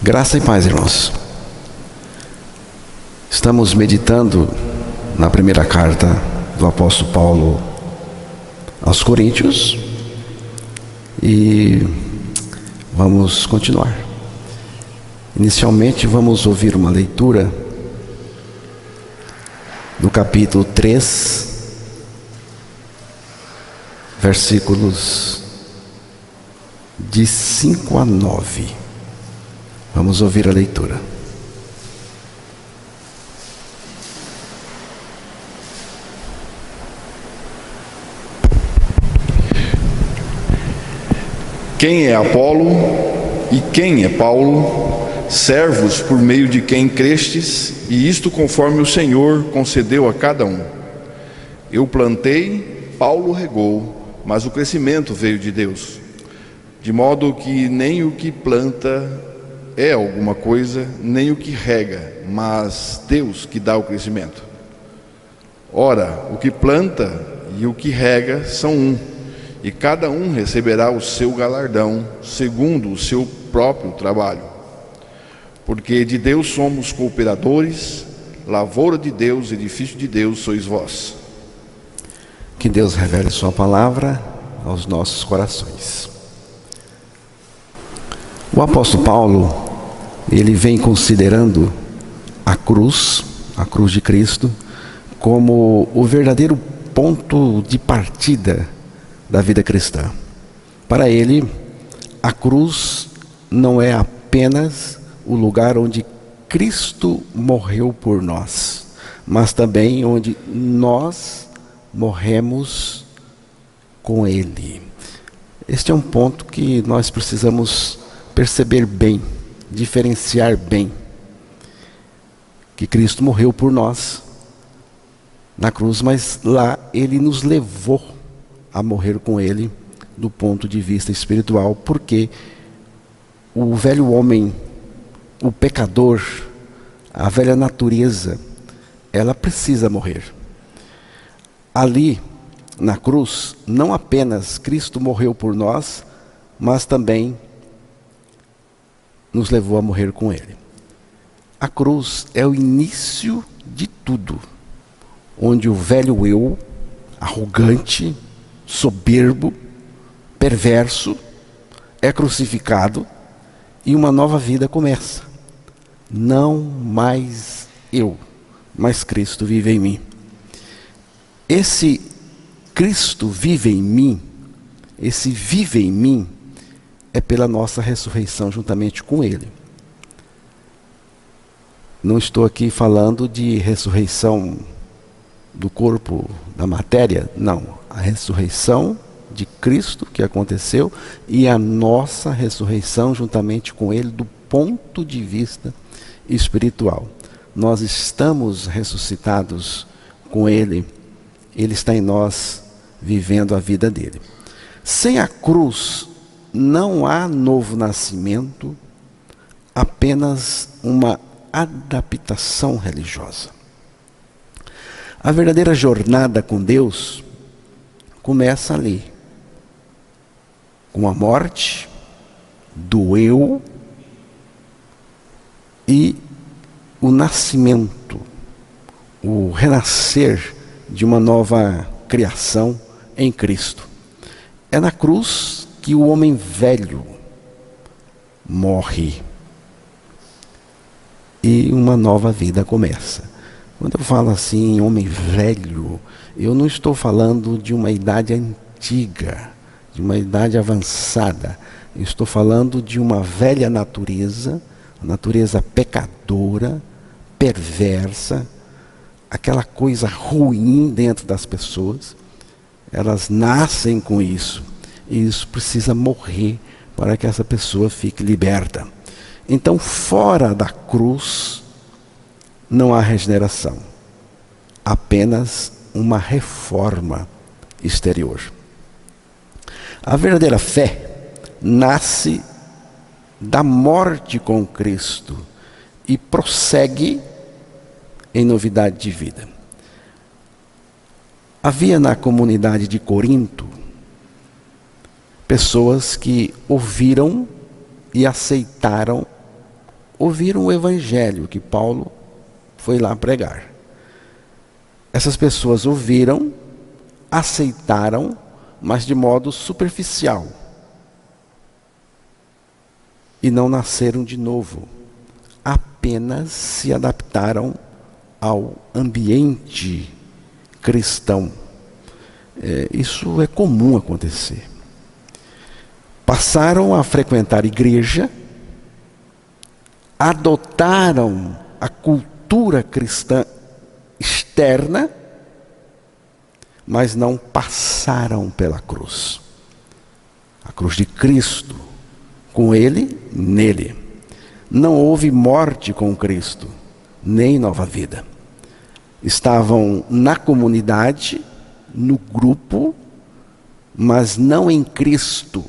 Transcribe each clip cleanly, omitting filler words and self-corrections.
Graça e paz, irmãos. Estamos meditando na primeira carta do apóstolo Paulo aos Coríntios e vamos continuar. Inicialmente vamos ouvir uma leitura do capítulo 3, versículos de 5 a 9. Vamos ouvir a leitura. Quem é Apolo e quem é Paulo, servos por meio de quem crestes, e isto conforme o Senhor concedeu a cada um. Eu plantei, Paulo regou, mas o crescimento veio de Deus. De modo que nem o que planta é alguma coisa, nem o que rega, mas Deus que dá o crescimento. Ora, o que planta e o que rega são um, e cada um receberá o seu galardão, segundo o seu próprio trabalho. Porque de Deus somos cooperadores, lavoura de Deus, edifício de Deus sois vós. Que Deus revele sua palavra aos nossos corações. O apóstolo Paulo, ele vem considerando a cruz de Cristo, como o verdadeiro ponto de partida da vida cristã. Para ele, a cruz não é apenas o lugar onde Cristo morreu por nós, mas também onde nós morremos com Ele. Este é um ponto que nós precisamos perceber bem, diferenciar bem, que Cristo morreu por nós na cruz, mas lá Ele nos levou a morrer com Ele do ponto de vista espiritual, porque o velho homem, o pecador, a velha natureza, ela precisa morrer. Ali, na cruz, não apenas Cristo morreu por nós, mas também nos levou a morrer com Ele. A cruz é o início de tudo, onde o velho eu, arrogante, soberbo, perverso, é crucificado e uma nova vida começa. Não mais eu, mas Cristo vive em mim. Esse Cristo vive em mim, esse vive em mim, é pela nossa ressurreição juntamente com Ele. Não estou aqui falando de ressurreição do corpo, da matéria, não. A ressurreição de Cristo que aconteceu e a nossa ressurreição juntamente com Ele do ponto de vista espiritual. Nós estamos ressuscitados com Ele, Ele está em nós vivendo a vida dele. Sem a cruz não há novo nascimento, apenas uma adaptação religiosa. A verdadeira jornada com Deus começa ali, com a morte do eu e o nascimento, o renascer de uma nova criação em Cristo. É na cruz que o homem velho morre e uma nova vida começa. Quando eu falo assim, homem velho, eu não estou falando de uma idade antiga, de uma idade avançada. Eu estou falando de uma velha natureza, natureza pecadora, perversa, aquela coisa ruim dentro das pessoas. Elas nascem com isso. E isso precisa morrer para que essa pessoa fique liberta. Então, fora da cruz, não há regeneração. Apenas uma reforma exterior. A verdadeira fé nasce da morte com Cristo e prossegue em novidade de vida. Havia na comunidade de Corinto pessoas que ouviram e aceitaram ouviram o evangelho que Paulo foi lá pregar. Essas pessoas ouviram, aceitaram, mas de modo superficial. E não nasceram de novo. Apenas se adaptaram ao ambiente cristão. Isso é comum acontecer. Passaram a frequentar igreja, adotaram a cultura cristã externa, mas não passaram pela cruz. A cruz de Cristo, com Ele, nele. Não houve morte com Cristo, nem nova vida. Estavam na comunidade, no grupo, mas não em Cristo.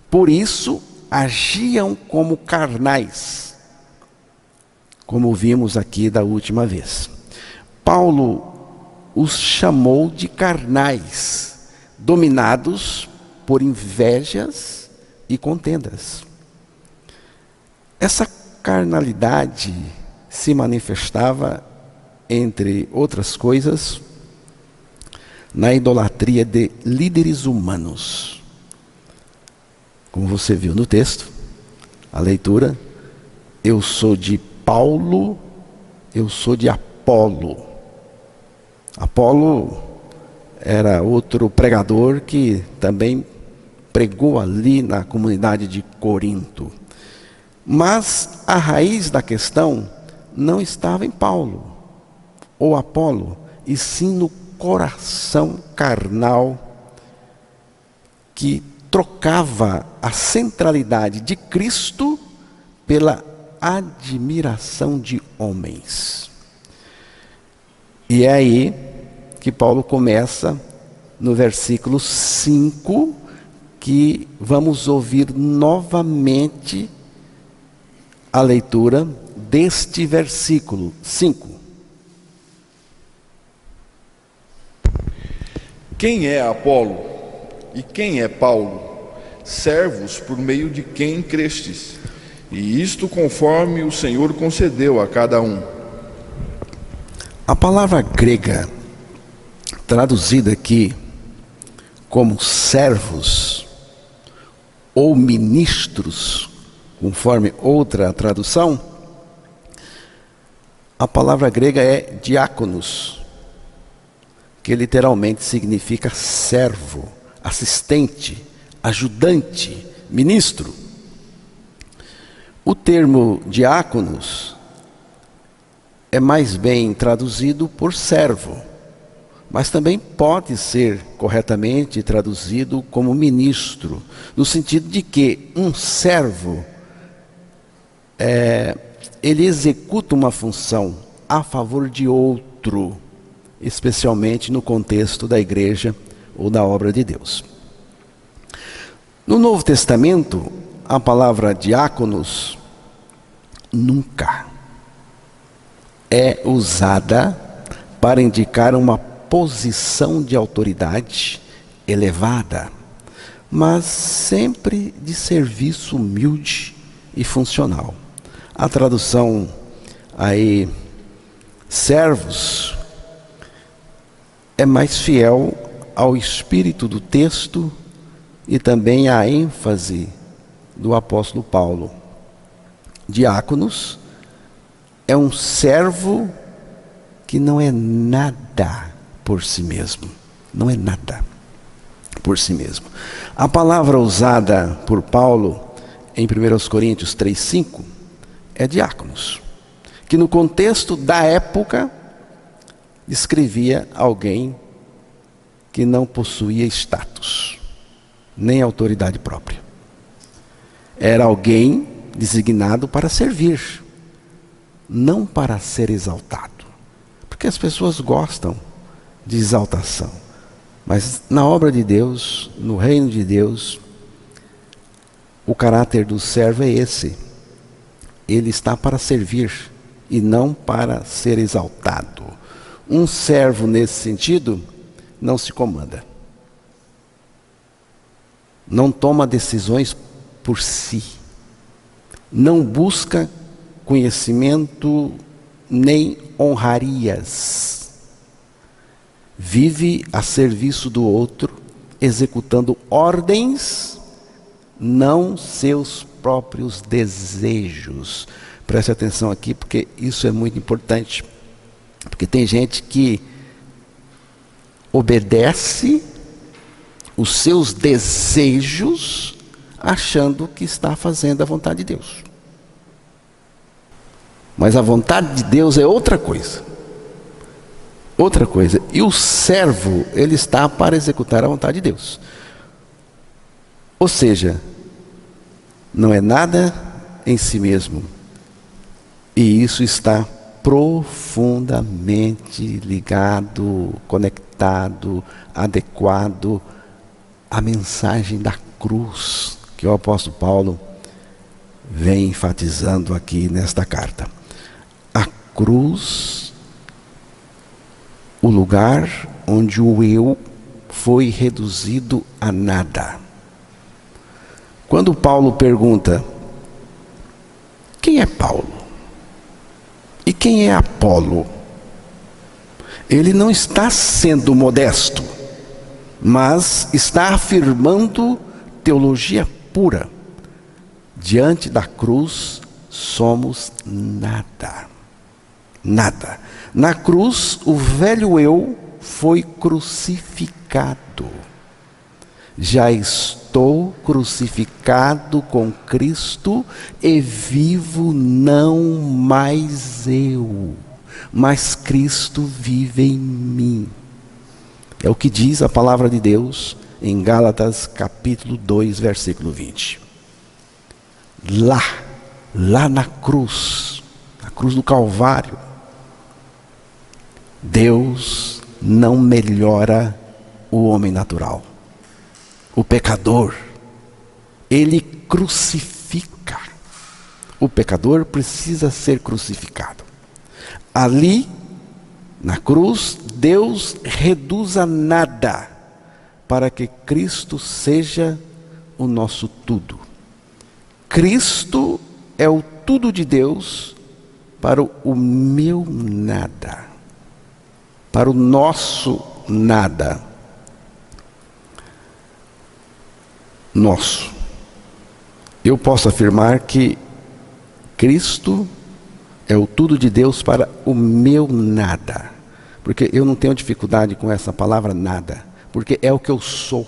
Por isso, agiam como carnais, como vimos aqui da última vez. Paulo os chamou de carnais, dominados por invejas e contendas. Essa carnalidade se manifestava, entre outras coisas, na idolatria de líderes humanos. Como você viu no texto, a leitura, eu sou de Paulo, eu sou de Apolo. Apolo era outro pregador que também pregou ali na comunidade de Corinto. Mas a raiz da questão não estava em Paulo ou Apolo, e sim no coração carnal que trocava a centralidade de Cristo pela admiração de homens. E é aí que Paulo começa no versículo 5, que vamos ouvir novamente a leitura deste versículo 5. Quem é Apolo e quem é Paulo? Servos por meio de quem crestes, e isto conforme o Senhor concedeu a cada um. A palavra grega, traduzida aqui como servos ou ministros, conforme outra tradução, a palavra grega é diáconos, que literalmente significa servo, assistente, ajudante, ministro. O termo diáconos é mais bem traduzido por servo, mas também pode ser corretamente traduzido como ministro, no sentido de que um servo ele executa uma função a favor de outro, especialmente no contexto da igreja ou da obra de Deus. No Novo Testamento, a palavra diáconos nunca é usada para indicar uma posição de autoridade elevada, mas sempre de serviço humilde e funcional. A tradução aí, servos, é mais fiel ao espírito do texto e também à ênfase do apóstolo Paulo. Diáconos é um servo que não é nada por si mesmo. Não é nada por si mesmo. A palavra usada por Paulo em 1 Coríntios 3,5 é diáconos, que no contexto da época descrevia alguém que não possuía status, nem autoridade própria. Era alguém designado para servir, não para ser exaltado. Porque as pessoas gostam de exaltação. Mas na obra de Deus, no reino de Deus, o caráter do servo é esse. Ele está para servir e não para ser exaltado. Um servo nesse sentido não se comanda. Não toma decisões por si. Não busca conhecimento, nem honrarias. Vive a serviço do outro, executando ordens, não seus próprios desejos. Preste atenção aqui, porque isso é muito importante. Porque tem gente que obedece os seus desejos, achando que está fazendo a vontade de Deus. Mas a vontade de Deus é outra coisa. Outra coisa. E o servo, ele está para executar a vontade de Deus. Ou seja, não é nada em si mesmo. E isso está profundamente ligado, conectado, adequado à mensagem da cruz, que o apóstolo Paulo vem enfatizando aqui nesta carta. A cruz, o lugar onde o eu foi reduzido a nada. Quando Paulo pergunta: quem é Paulo? E quem é Apolo? Ele não está sendo modesto, mas está afirmando teologia pura. Diante da cruz, somos nada. Nada. Na cruz, o velho eu foi crucificado. Já estou crucificado com Cristo e vivo não mais eu, mas Cristo vive em mim. É o que diz a palavra de Deus em Gálatas capítulo 2, versículo 20. Lá na cruz do Calvário, Deus não melhora o homem natural. O pecador, ele crucifica. O pecador precisa ser crucificado. Ali, na cruz, Deus reduz a nada para que Cristo seja o nosso tudo. Cristo é o tudo de Deus para o meu nada, para o nosso nada. Nosso. Eu posso afirmar que Cristo é o tudo de Deus para o meu nada. Porque eu não tenho dificuldade com essa palavra nada. Porque é o que eu sou.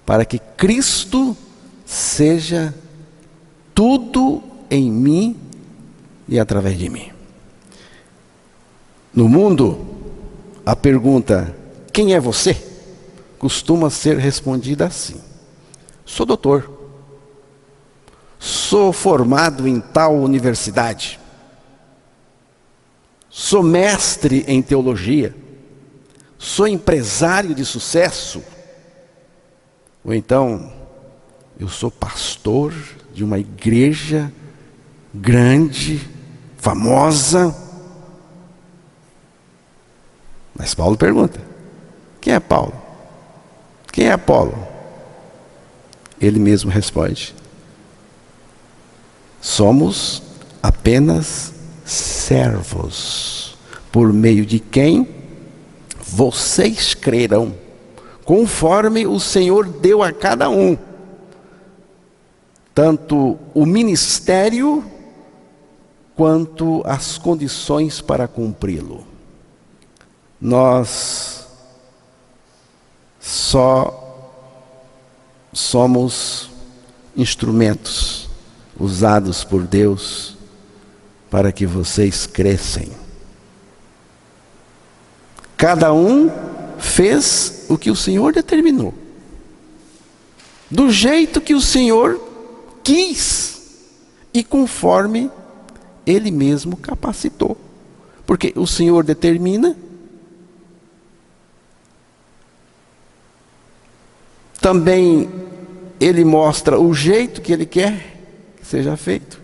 Para que Cristo seja tudo em mim e através de mim. No mundo, a pergunta, quem é você? Costuma ser respondida assim. Sou doutor. Sou formado em tal universidade. Sou mestre em teologia. Sou empresário de sucesso. Ou então, eu sou pastor de uma igreja grande, famosa. Mas Paulo pergunta: quem é Paulo? Quem é Apolo? Ele mesmo responde: somos apenas servos, por meio de quem vocês crerão, conforme o Senhor deu a cada um, tanto o ministério, quanto as condições para cumpri-lo. Nós só somos instrumentos usados por Deus para que vocês cresçam. Cada um fez o que o Senhor determinou, do jeito que o Senhor quis e conforme Ele mesmo capacitou. Porque o Senhor determina, também Ele mostra o jeito que Ele quer que seja feito.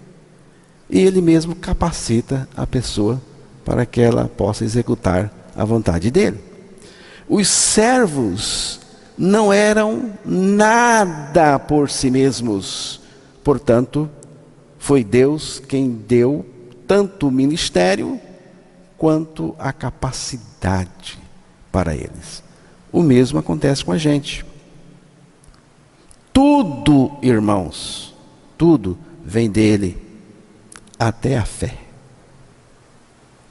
E Ele mesmo capacita a pessoa para que ela possa executar a vontade dEle. Os servos não eram nada por si mesmos. Portanto, Foi Deus quem deu tanto o ministério quanto a capacidade para eles. O mesmo acontece com a gente. Tudo, irmãos, tudo vem dele, até a fé,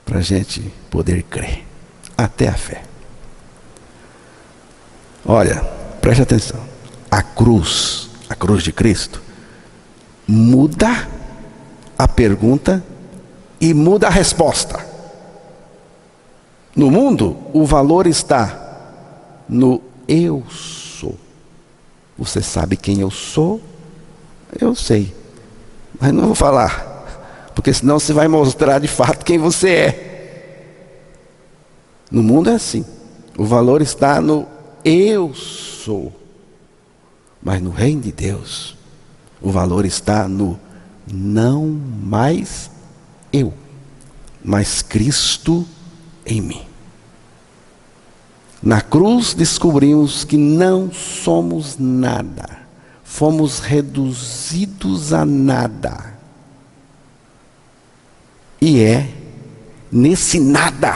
para a gente poder crer, até a fé. Olha, preste atenção, a cruz de Cristo, muda a pergunta e muda a resposta. No mundo, o valor está no eu sou. Você sabe quem eu sou? Eu sei, mas não vou falar, porque senão você vai mostrar de fato quem você é. No mundo é assim, o valor está no eu sou. Mas no reino de Deus, o valor está no não mais eu, mas Cristo em mim. Na cruz descobrimos que não somos nada, fomos reduzidos a nada. E é nesse nada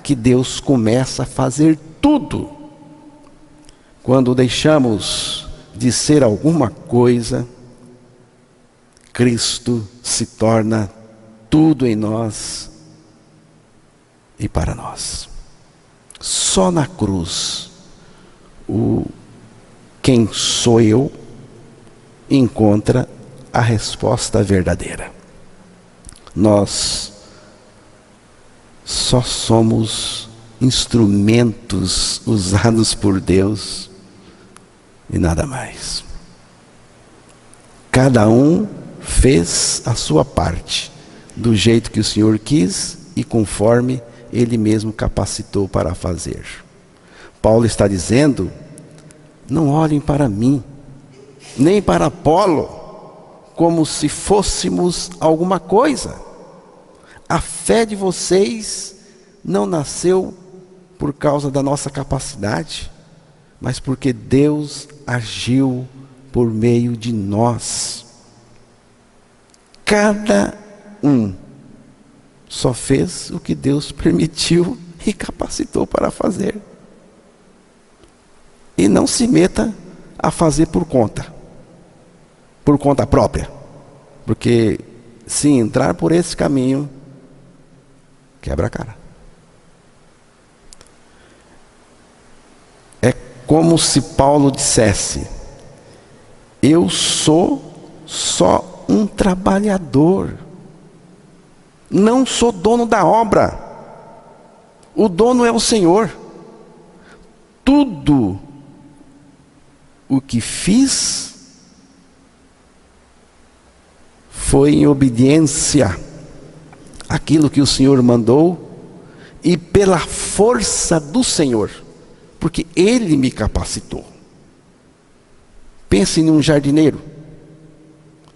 que Deus começa a fazer tudo. Quando deixamos de ser alguma coisa, Cristo se torna tudo em nós e para nós. Só na cruz, quem sou eu encontra a resposta verdadeira. Nós só somos instrumentos usados por Deus e nada mais. Cada um fez a sua parte, do jeito que o Senhor quis e conforme Ele mesmo capacitou para fazer. Paulo está dizendo, não olhem para mim, nem para Apolo, como se fôssemos alguma coisa. A fé de vocês não nasceu por causa da nossa capacidade, mas porque Deus agiu por meio de nós. Cada um só fez o que Deus permitiu e capacitou para fazer. E não se meta a fazer por conta própria. Porque se entrar por esse caminho, quebra a cara. É como se Paulo dissesse, eu sou só um trabalhador. Não sou dono da obra. O dono é o Senhor. Tudo o que fiz foi em obediência àquilo que o Senhor mandou e pela força do Senhor, porque Ele me capacitou. Pense em um jardineiro.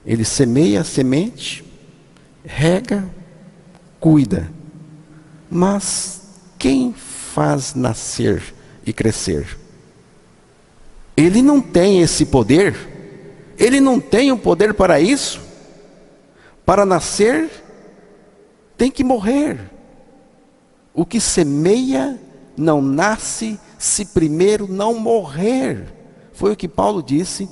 Ele semeia a semente, rega, cuida. Mas quem faz nascer e crescer? Ele não tem esse poder. Ele não tem o poder para isso. Para nascer, tem que morrer. O que semeia não nasce se primeiro não morrer. Foi o que Paulo disse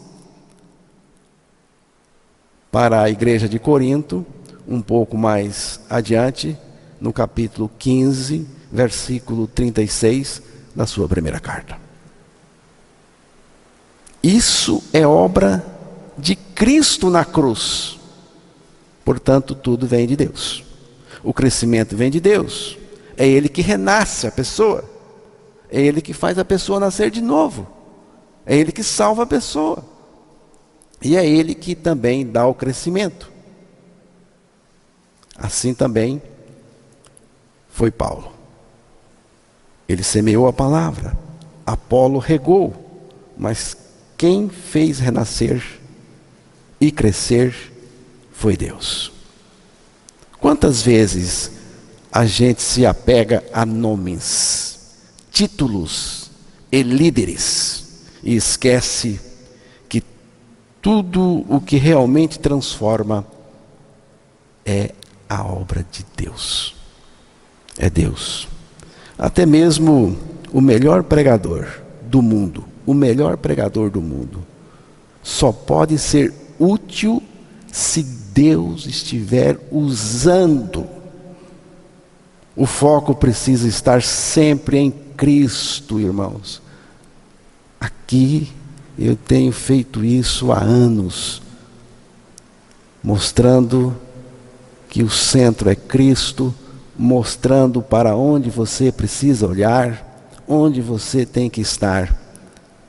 para a igreja de Corinto, um pouco mais adiante, no capítulo 15, versículo 36 da sua primeira carta. Isso é obra de Cristo na cruz. Portanto, tudo vem de Deus. O crescimento vem de Deus. É Ele que renasce a pessoa. É Ele que faz a pessoa nascer de novo. É Ele que salva a pessoa. E é Ele que também dá o crescimento. Assim também foi Paulo. Ele semeou a palavra. Apolo regou. Mas quem fez renascer e crescer foi Deus. Quantas vezes a gente se apega a nomes, títulos e líderes e esquece que tudo o que realmente transforma é a obra de Deus. É Deus. Até mesmo o melhor pregador do mundo, só pode ser útil se Deus estiver usando. O foco precisa estar sempre em Cristo, irmãos. Aqui eu tenho feito isso há anos, mostrando que o centro é Cristo, mostrando para onde você precisa olhar, onde você tem que estar.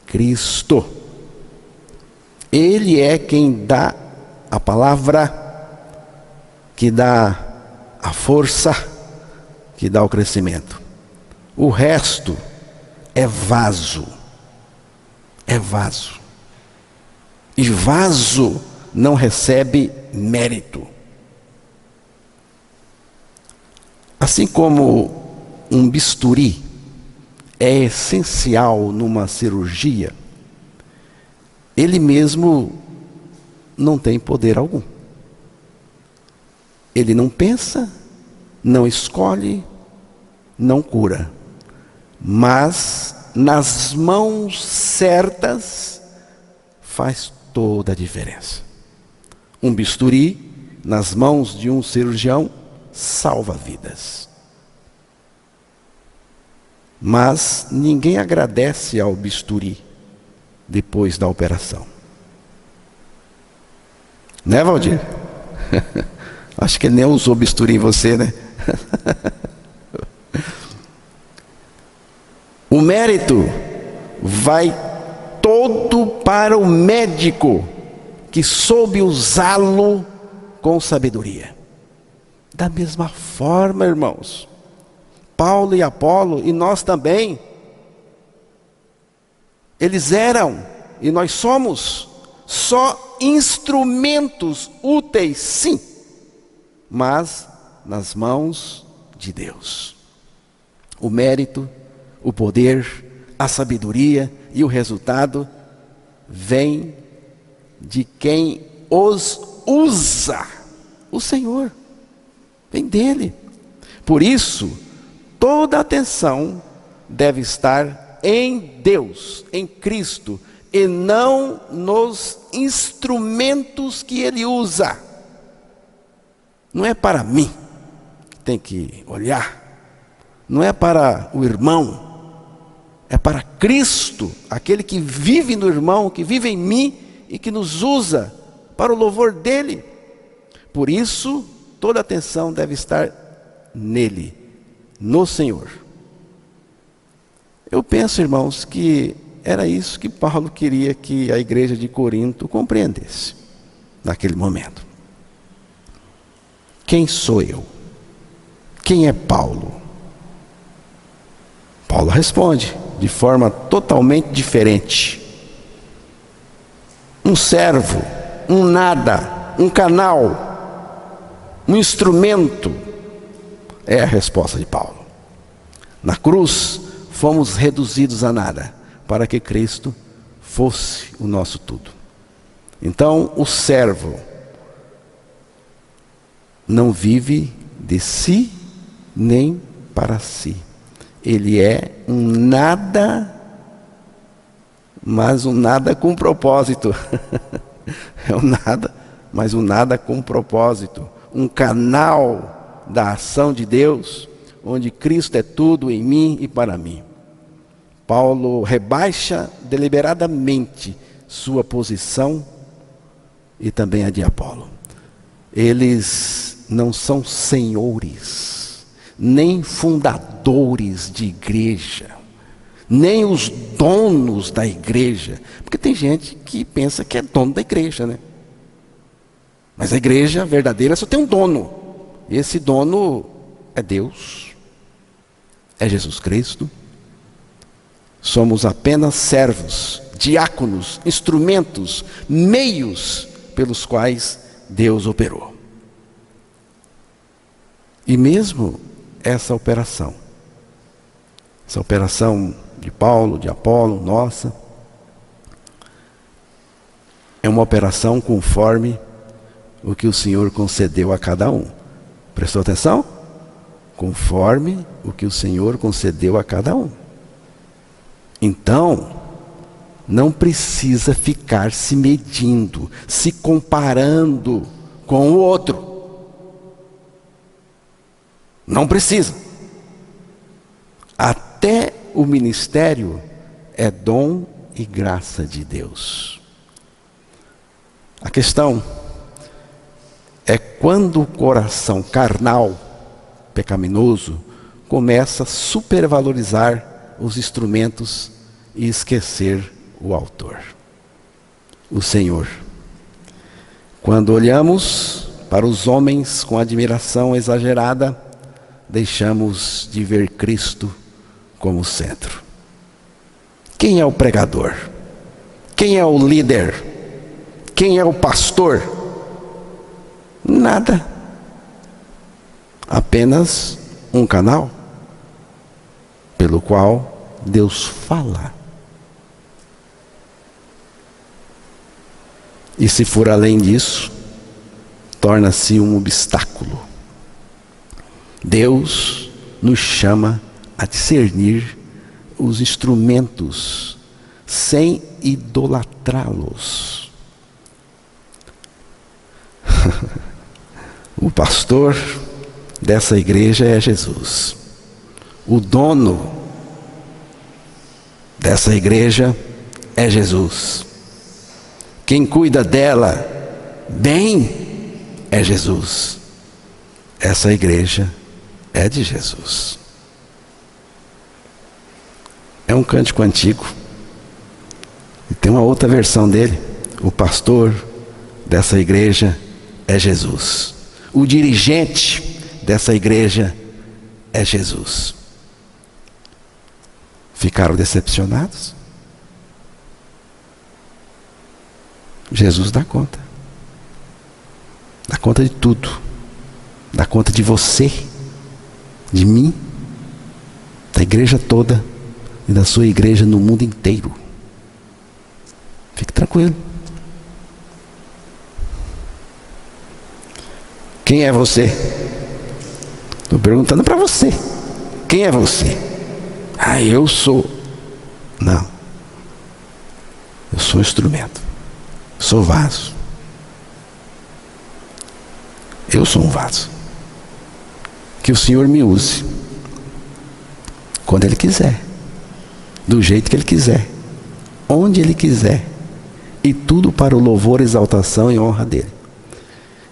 Cristo. Ele é quem dá a palavra, que dá a força, que dá o crescimento. O resto é vaso. É vaso. E vaso não recebe mérito. Assim como um bisturi é essencial numa cirurgia, ele mesmo não tem poder algum. Ele não pensa, não escolhe, não cura. Mas nas mãos certas faz toda a diferença. Um bisturi nas mãos de um cirurgião salva vidas. Mas ninguém agradece ao bisturi depois da operação. Né, Valdir? Acho que ele nem usou bisturi em você, né? O mérito vai todo para o médico que soube usá-lo com sabedoria. Da mesma forma, irmãos, Paulo e Apolo, e nós também, eles eram, e nós somos, só instrumentos úteis, sim, mas nas mãos de Deus. O mérito, o poder, a sabedoria e o resultado vem de quem os usa, o Senhor, vem dele. Por isso, toda a atenção deve estar em Deus, em Cristo, e não nos instrumentos que Ele usa. Não é para mim que tem que olhar, não é para o irmão, é para Cristo, aquele que vive no irmão, que vive em mim e que nos usa para o louvor dEle. Por isso, toda a atenção deve estar nele, no Senhor. Eu penso, irmãos, que era isso que Paulo queria que a igreja de Corinto compreendesse naquele momento. Quem sou eu? Quem é Paulo? Paulo responde de forma totalmente diferente. Um servo, um nada, um canal, um instrumento, é a resposta de Paulo. Na cruz, fomos reduzidos a nada, para que Cristo fosse o nosso tudo. Então, o servo não vive de si, nem para si. Ele é um nada, mas um nada com propósito. É um nada, mas um nada com propósito. Um canal da ação de Deus, onde Cristo é tudo em mim e para mim. Paulo rebaixa deliberadamente sua posição e também a de Apolo. Eles não são senhores, nem fundadores de igreja, nem os donos da igreja. Porque tem gente que pensa que é dono da igreja, né? Mas a igreja verdadeira só tem um dono. E esse dono é Deus, é Jesus Cristo. Somos apenas servos, diáconos, instrumentos, meios pelos quais Deus operou. E mesmo essa operação de Paulo, de Apolo, nossa, é uma operação conforme o que o Senhor concedeu a cada um. Prestou atenção? Conforme o que o Senhor concedeu a cada um. Então, não precisa ficar se medindo, se comparando com o outro. Não precisa. Até o ministério é dom e graça de Deus. A questão é quando o coração carnal, pecaminoso, começa a supervalorizar os instrumentos e esquecer o autor, o Senhor. Quando olhamos para os homens com admiração exagerada, deixamos de ver Cristo como centro. Quem é o pregador? Quem é o líder? Quem é o pastor? Nada. Apenas um canal pelo qual Deus fala. E se for além disso, torna-se um obstáculo. Deus nos chama a discernir os instrumentos sem idolatrá-los. O pastor dessa igreja é Jesus. O dono dessa igreja é Jesus. Quem cuida dela bem é Jesus. Essa igreja é de Jesus. É um cântico antigo. E tem uma outra versão dele. O pastor dessa igreja é Jesus. O dirigente dessa igreja é Jesus. Ficaram decepcionados? Jesus dá conta. Dá conta de tudo. Dá conta de você, de mim, da igreja toda e da sua igreja no mundo inteiro. Fique tranquilo. Quem é você? Estou perguntando para você. Quem é você? Ah, eu sou. Não. Eu sou instrumento. Sou vaso. Eu sou um vaso. Que o Senhor me use. Quando Ele quiser. Do jeito que Ele quiser. Onde Ele quiser. E tudo para o louvor, exaltação e honra dEle.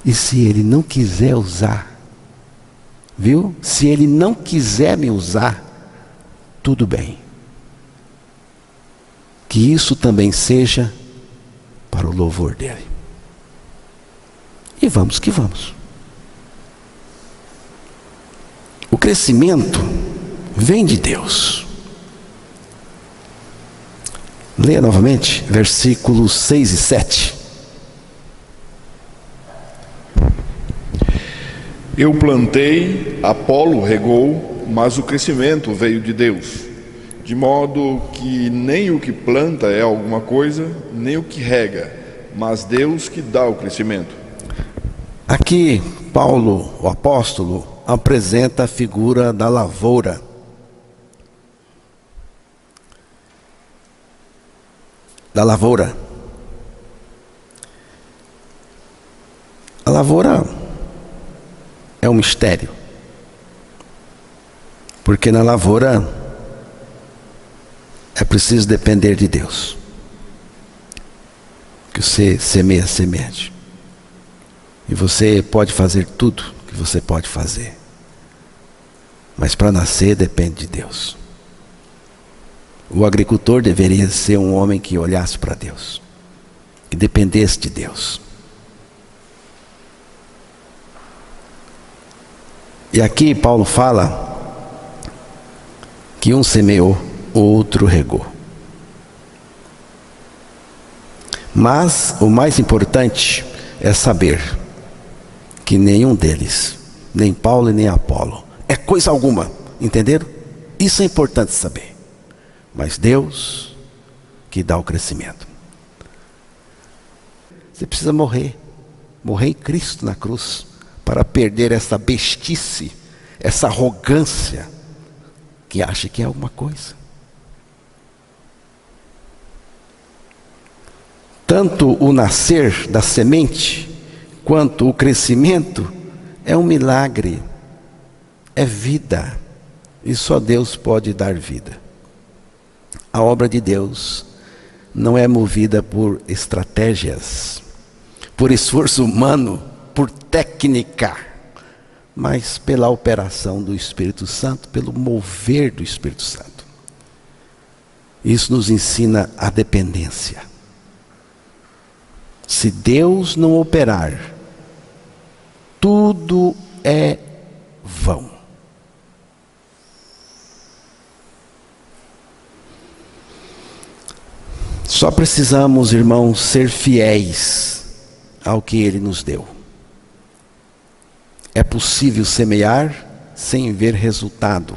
E se Ele não quiser usar, viu? Se Ele não quiser me usar, tudo bem. Que isso também seja para o louvor dEle. E vamos que vamos. O crescimento vem de Deus. Leia novamente, versículos 6 e 7. Eu plantei, Apolo regou, mas o crescimento veio de Deus. De modo que nem o que planta é alguma coisa, nem o que rega, mas Deus que dá o crescimento. Aqui, Paulo, o apóstolo, apresenta a figura da lavoura. Da lavoura. A lavoura é um mistério. Porque na lavoura é preciso depender de Deus. Que você semeia semente. E você pode fazer tudo que você pode fazer. Mas para nascer depende de Deus. O agricultor deveria ser um homem que olhasse para Deus. Que dependesse de Deus. E aqui Paulo fala que um semeou, o outro regou. Mas o mais importante é saber que nenhum deles, nem Paulo e nem Apolo, é coisa alguma, entenderam? Isso é importante saber. Mas Deus que dá o crescimento. Você precisa morrer. morrer em Cristo na cruz, para perder essa bestice, essa arrogância, que acha que é alguma coisa. Tanto o nascer da semente, quanto o crescimento, é um milagre, é vida, e só Deus pode dar vida. A obra de Deus não é movida por estratégias, por esforço humano, por técnica, mas pela operação do Espírito Santo, pelo mover do Espírito Santo. Isso nos ensina a dependência. Se Deus não operar, tudo é vão. Só precisamos, irmãos, ser fiéis ao que Ele nos deu. É possível semear sem ver resultado.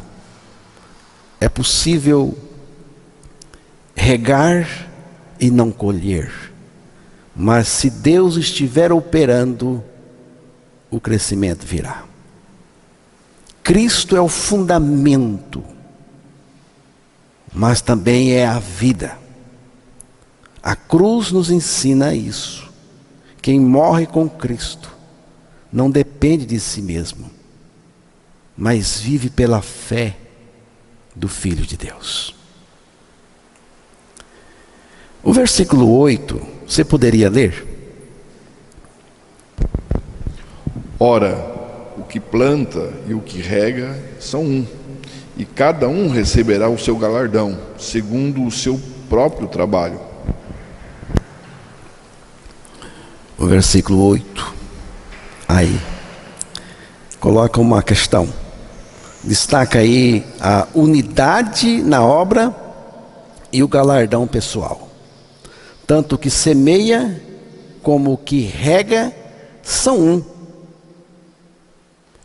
É possível regar e não colher. Mas se Deus estiver operando, o crescimento virá. Cristo é o fundamento, mas também é a vida. A cruz nos ensina isso. Quem morre com Cristo não depende de si mesmo, mas vive pela fé do Filho de Deus. O versículo 8, você poderia ler? Ora, o que planta e o que rega são um, e cada um receberá o seu galardão, segundo o seu próprio trabalho. O versículo 8, aí, coloca uma questão. Destaca aí a unidade na obra e o galardão pessoal. Tanto o que semeia como o que rega são um.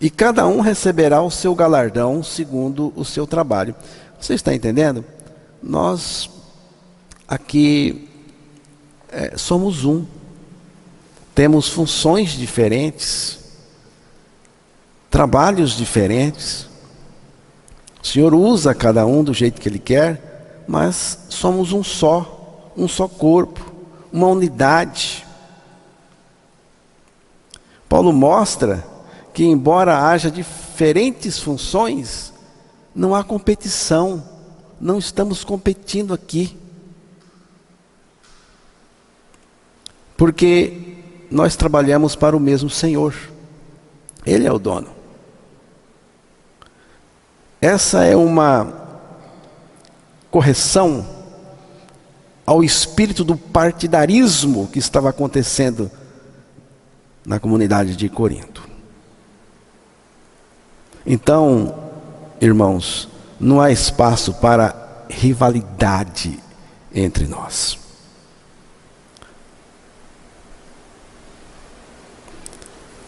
E cada um receberá o seu galardão segundo o seu trabalho. Você está entendendo? Nós aqui somos um. Temos funções diferentes, trabalhos diferentes. O Senhor usa cada um do jeito que Ele quer, mas somos um só corpo, uma unidade. Paulo mostra que, embora haja diferentes funções, não há competição, não estamos competindo aqui. Porque nós trabalhamos para o mesmo Senhor, Ele é o dono. Essa é uma correção ao espírito do partidarismo que estava acontecendo na comunidade de Corinto. Então, irmãos, não há espaço para rivalidade entre nós.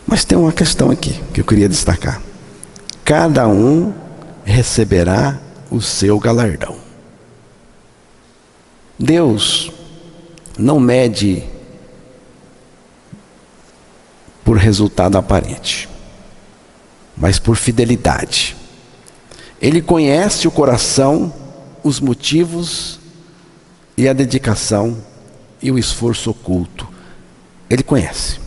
Mas tem uma questão aqui que eu queria destacar. Cada um receberá o seu galardão. Deus não mede por resultado aparente, mas por fidelidade. Ele conhece o coração, os motivos e a dedicação e o esforço oculto. Ele conhece.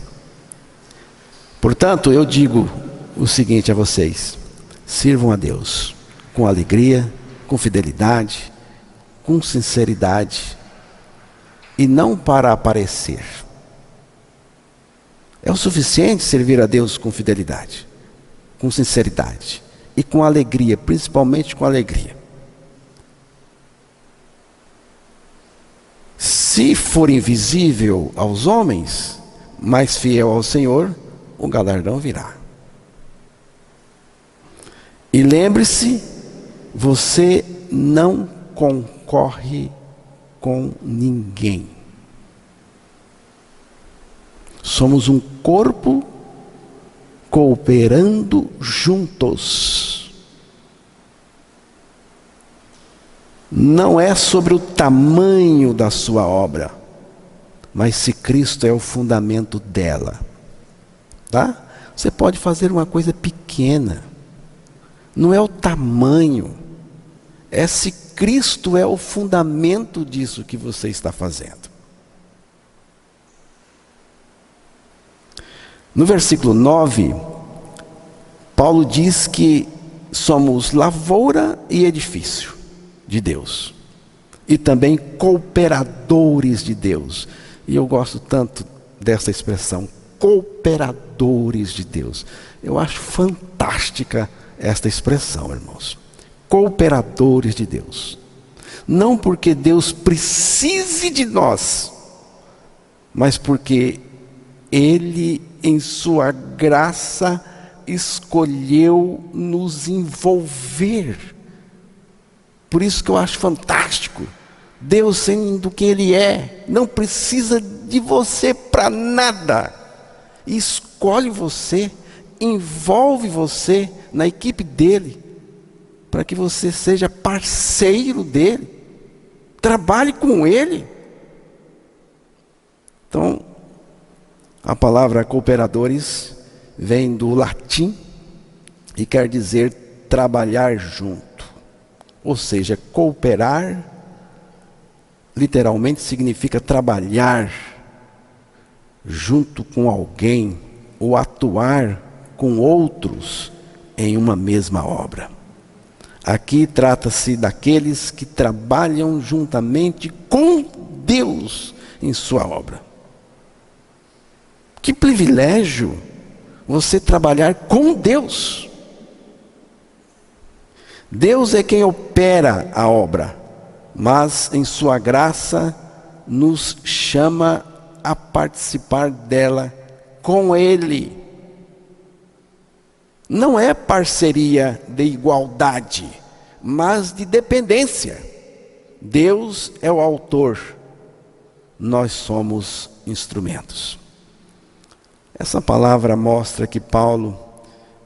Portanto, eu digo o seguinte a vocês: sirvam a Deus com alegria, com fidelidade, com sinceridade, e não para aparecer. É o suficiente servir a Deus com fidelidade, com sinceridade e com alegria, principalmente com alegria. Se for invisível aos homens, mas fiel ao Senhor, o galardão virá. E lembre-se, você não concorre com ninguém. Somos um corpo cooperando juntos. Não é sobre o tamanho da sua obra, mas se Cristo é o fundamento dela. tá? Você pode fazer uma coisa pequena. Não é o tamanho. É se Cristo é o fundamento disso que você está fazendo. No versículo 9, Paulo diz que somos lavoura e edifício de Deus. E também cooperadores de Deus. E eu gosto tanto dessa expressão, cooperadores de Deus. Eu acho fantástica esta expressão, irmãos. Cooperadores de Deus. Não porque Deus precise de nós, mas porque Ele, em sua graça, escolheu nos envolver. Por isso que eu acho fantástico. Deus, sendo quem Ele é, não precisa de você para nada. E escolhe você, envolve você na equipe dEle, para que você seja parceiro dEle, trabalhe com Ele. Então, a palavra cooperadores vem do latim e quer dizer trabalhar junto. Ou seja, cooperar literalmente significa trabalhar junto com alguém ou atuar com outros em uma mesma obra. Aqui trata-se daqueles que trabalham juntamente com Deus em sua obra. Que privilégio você trabalhar com Deus. Deus é quem opera a obra, mas em sua graça nos chama a participar dela com Ele. Não é parceria de igualdade, mas de dependência. Deus é o autor, nós somos instrumentos. Essa palavra mostra que Paulo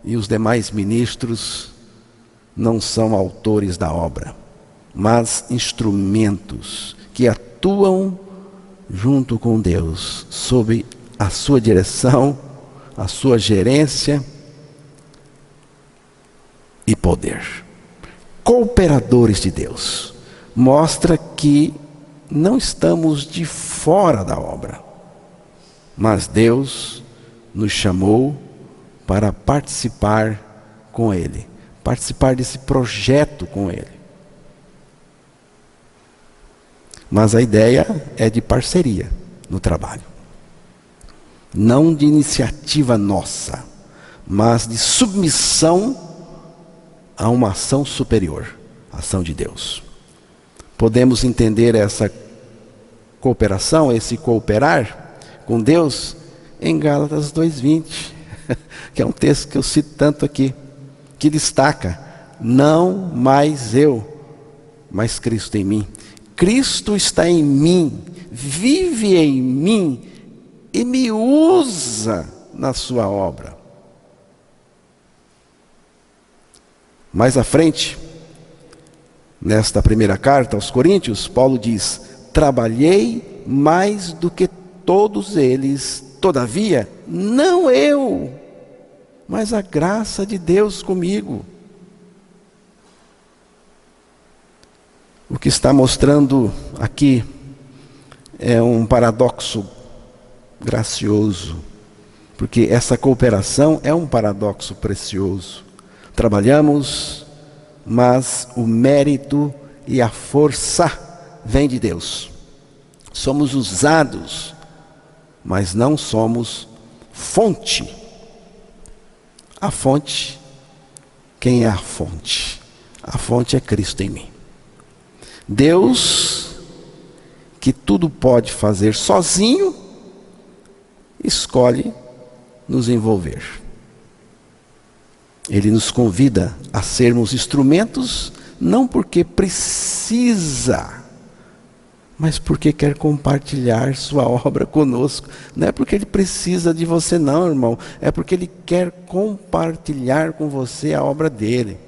e os demais ministros não são autores da obra, mas instrumentos que atuam junto com Deus, sob a sua direção, a sua gerência e poder. Cooperadores de Deus. Mostra que não estamos de fora da obra, mas Deus nos chamou para participar com Ele, participar desse projeto com Ele. Mas a ideia é de parceria no trabalho. Não de iniciativa nossa, mas de submissão a uma ação superior, a ação de Deus. Podemos entender essa cooperação, esse cooperar com Deus em Gálatas 2:20, que é um texto que eu cito tanto aqui, que destaca: não mais eu, mas Cristo em mim. Cristo está em mim, vive em mim e me usa na sua obra. Mais à frente, nesta primeira carta aos Coríntios, Paulo diz: trabalhei mais do que todos eles, todavia, não eu, mas a graça de Deus comigo. O que está mostrando aqui é um paradoxo gracioso, porque essa cooperação é um paradoxo precioso. Trabalhamos, mas o mérito e a força vem de Deus. Somos usados, mas não somos fonte. A fonte, quem é a fonte? A fonte é Cristo em mim. Deus, que tudo pode fazer sozinho, escolhe nos envolver. Ele nos convida a sermos instrumentos, não porque precisa, mas porque quer compartilhar sua obra conosco. Não é porque Ele precisa de você não, irmão. É porque Ele quer compartilhar com você a obra dEle.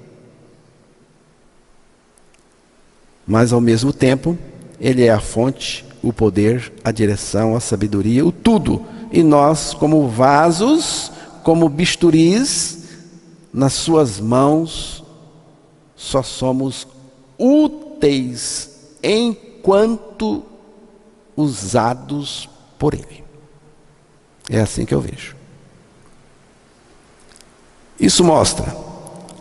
Mas ao mesmo tempo, Ele é a fonte, o poder, a direção, a sabedoria, o tudo. E nós, como vasos, como bisturis nas suas mãos, só somos úteis enquanto usados por Ele. É assim que eu vejo. Isso mostra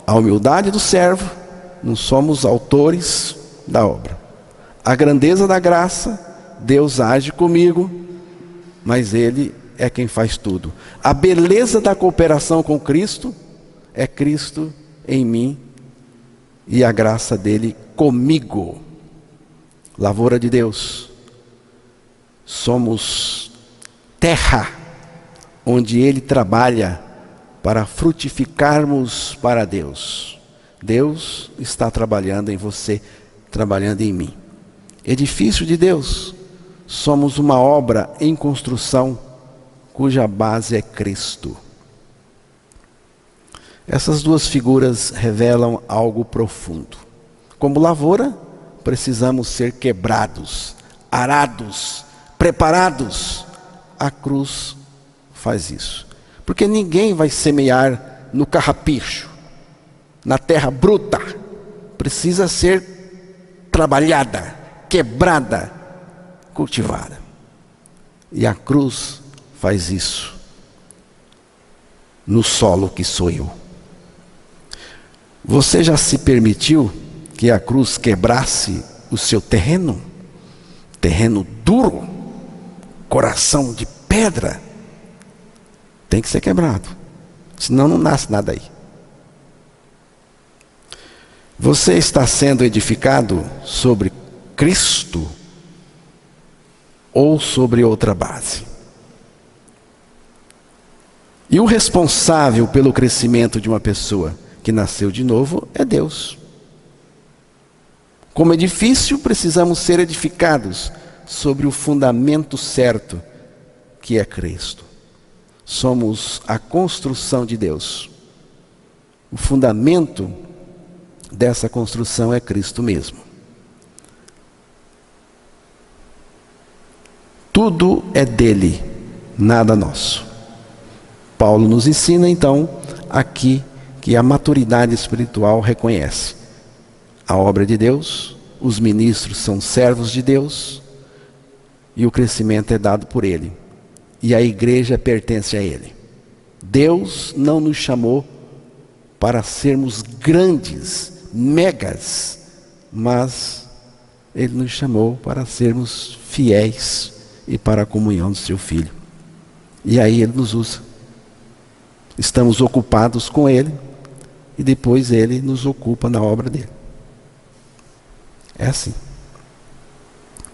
a humildade do servo, não somos autores da obra. A grandeza da graça, Deus age comigo, mas Ele é quem faz tudo. A beleza da cooperação com Cristo, é Cristo em mim e a graça dele comigo. Lavoura de Deus. Somos terra onde Ele trabalha para frutificarmos para Deus. Deus está trabalhando em você, trabalhando em mim. Edifício de Deus. Somos uma obra em construção cuja base é Cristo. Essas duas figuras revelam algo profundo. Como lavoura, precisamos ser quebrados, arados, preparados. A cruz faz isso. Porque ninguém vai semear no carrapicho, na terra bruta. Precisa ser trabalhada, quebrada, cultivada. E a cruz faz isso no solo que sou eu. Você já se permitiu que a cruz quebrasse o seu terreno? Terreno duro, coração de pedra. Tem que ser quebrado, senão não nasce nada aí. Você está sendo edificado sobre Cristo ou sobre outra base? E o responsável pelo crescimento de uma pessoa que nasceu de novo é Deus. Como edifício, precisamos ser edificados sobre o fundamento certo, que é Cristo. Somos a construção de Deus. O fundamento dessa construção é Cristo mesmo. Tudo é dele, nada nosso. Paulo nos ensina então aqui que a maturidade espiritual reconhece a obra de Deus, os ministros são servos de Deus e o crescimento é dado por Ele. E a igreja pertence a Ele. Deus não nos chamou para sermos grandes, megas, mas Ele nos chamou para sermos fiéis e para a comunhão do seu Filho. E aí Ele nos usa. Estamos ocupados com Ele e depois Ele nos ocupa na obra dele. É assim.